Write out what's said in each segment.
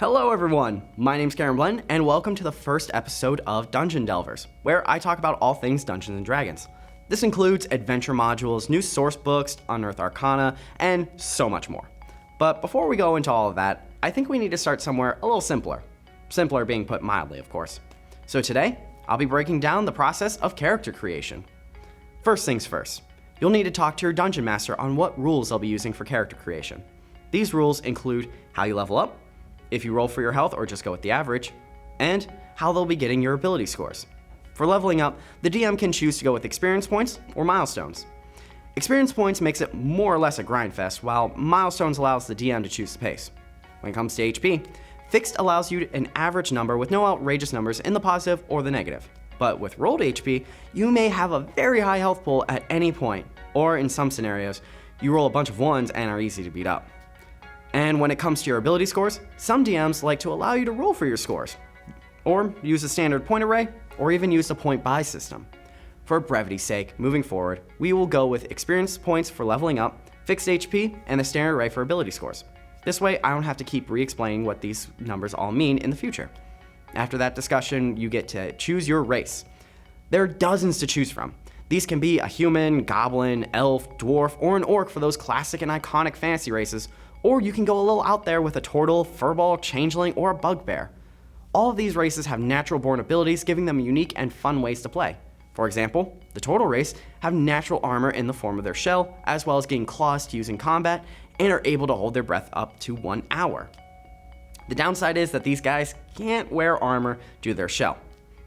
Hello everyone, my name's Karen Blenn, and welcome to the first episode of Dungeon Delvers, where I talk about all things Dungeons & Dragons. This includes adventure modules, new source books, unearthed arcana, and so much more. But before we go into all of that, I think we need to start somewhere a little simpler. Simpler being put mildly, of course. So today, I'll be breaking down the process of character creation. First things first, you'll need to talk to your dungeon master on what rules they'll be using for character creation. These rules include how you level up, if you roll for your health or just go with the average, and how they'll be getting your ability scores. For leveling up, the DM can choose to go with experience points or milestones. Experience points makes it more or less a grind fest, while milestones allows the DM to choose the pace. When it comes to HP, fixed allows you an average number with no outrageous numbers in the positive or the negative. But with rolled HP, you may have a very high health pool at any point, or in some scenarios, you roll a bunch of ones and are easy to beat up. And when it comes to your ability scores, some DMs like to allow you to roll for your scores, or use a standard point array, or even use the point buy system. For brevity's sake, moving forward, we will go with experience points for leveling up, fixed HP, and the standard array for ability scores. This way, I don't have to keep re-explaining what these numbers all mean in the future. After that discussion, you get to choose your race. There are dozens to choose from. These can be a human, goblin, elf, dwarf, or an orc for those classic and iconic fantasy races, or you can go a little out there with a turtle, furball, changeling, or a bugbear. All of these races have natural born abilities, giving them unique and fun ways to play. For example, the turtle race have natural armor in the form of their shell, as well as getting claws to use in combat, and are able to hold their breath up to 1 hour. The downside is that these guys can't wear armor due to their shell.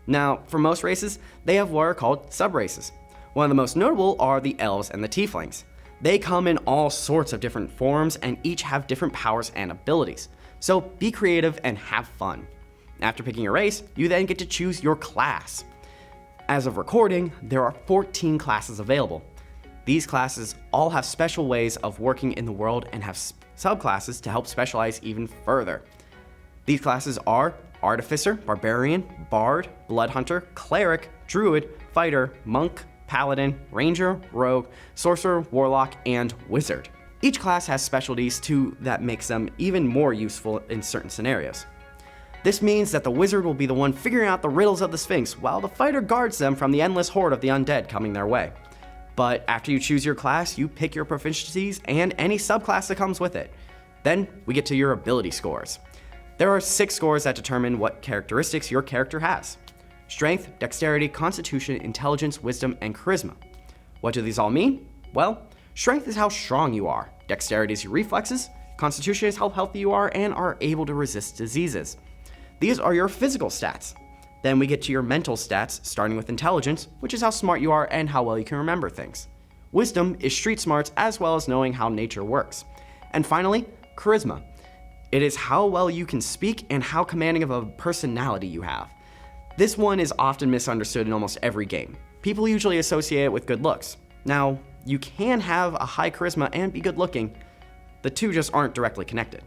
Now, for most races, they have what are called sub-races. One of the most notable are the elves and the tieflings. They come in all sorts of different forms and each have different powers and abilities. So be creative and have fun. After picking your race, you then get to choose your class. As of recording, there are 14 classes available. These classes all have special ways of working in the world and have subclasses to help specialize even further. These classes are Artificer, Barbarian, Bard, Bloodhunter, Cleric, Druid, Fighter, Monk, Paladin, Ranger, Rogue, Sorcerer, Warlock, and Wizard. Each class has specialties too that makes them even more useful in certain scenarios. This means that the Wizard will be the one figuring out the riddles of the Sphinx, while the Fighter guards them from the endless horde of the undead coming their way. But after you choose your class, you pick your proficiencies and any subclass that comes with it. Then we get to your ability scores. There are 6 scores that determine what characteristics your character has: Strength, Dexterity, Constitution, Intelligence, Wisdom, and Charisma. What do these all mean? Well, Strength is how strong you are, Dexterity is your reflexes, Constitution is how healthy you are and are able to resist diseases. These are your physical stats. Then we get to your mental stats, starting with Intelligence, which is how smart you are and how well you can remember things. Wisdom is street smarts as well as knowing how nature works. And finally, Charisma. It is how well you can speak and how commanding of a personality you have. This one is often misunderstood in almost every game. People usually associate it with good looks. Now, you can have a high charisma and be good looking. The two just aren't directly connected.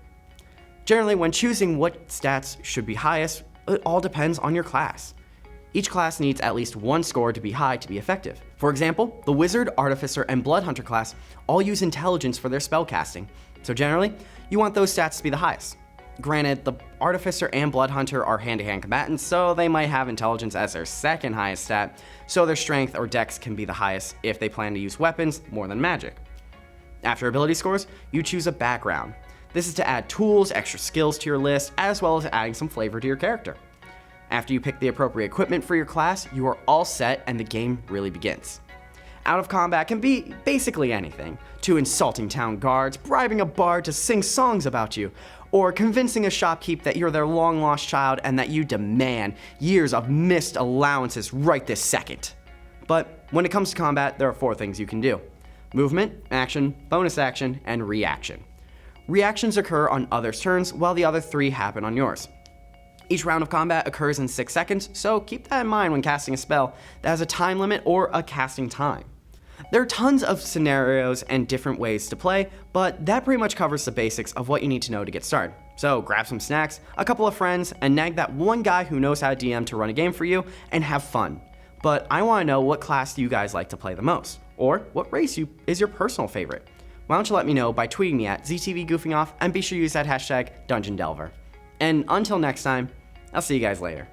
Generally, when choosing what stats should be highest, it all depends on your class. Each class needs at least 1 score to be high to be effective. For example, the Wizard, Artificer, and Bloodhunter class all use Intelligence for their spellcasting, so generally, you want those stats to be the highest. Granted, the Artificer and Bloodhunter are hand-to-hand combatants, so they might have Intelligence as their second highest stat, so their Strength or Dex can be the highest if they plan to use weapons more than magic. After ability scores, you choose a background. This is to add tools, extra skills to your list, as well as adding some flavor to your character. After you pick the appropriate equipment for your class, you are all set and the game really begins. Out of combat can be basically anything, to insulting town guards, bribing a bard to sing songs about you, or convincing a shopkeep that you're their long-lost child and that you demand years of missed allowances right this second. But when it comes to combat, there are 4 things you can do: movement, action, bonus action, and reaction. Reactions occur on others' turns, while the other 3 happen on yours. Each round of combat occurs in 6 seconds, so keep that in mind when casting a spell that has a time limit or a casting time. There are tons of scenarios and different ways to play, but that pretty much covers the basics of what you need to know to get started. So grab some snacks, a couple of friends, and nag that one guy who knows how to DM to run a game for you, and have fun. But I want to know, what class do you guys like to play the most? Or what race is your personal favorite? Why don't you let me know by tweeting me at ZTVGoofingOff, and be sure to use that hashtag DungeonDelver. And until next time, I'll see you guys later.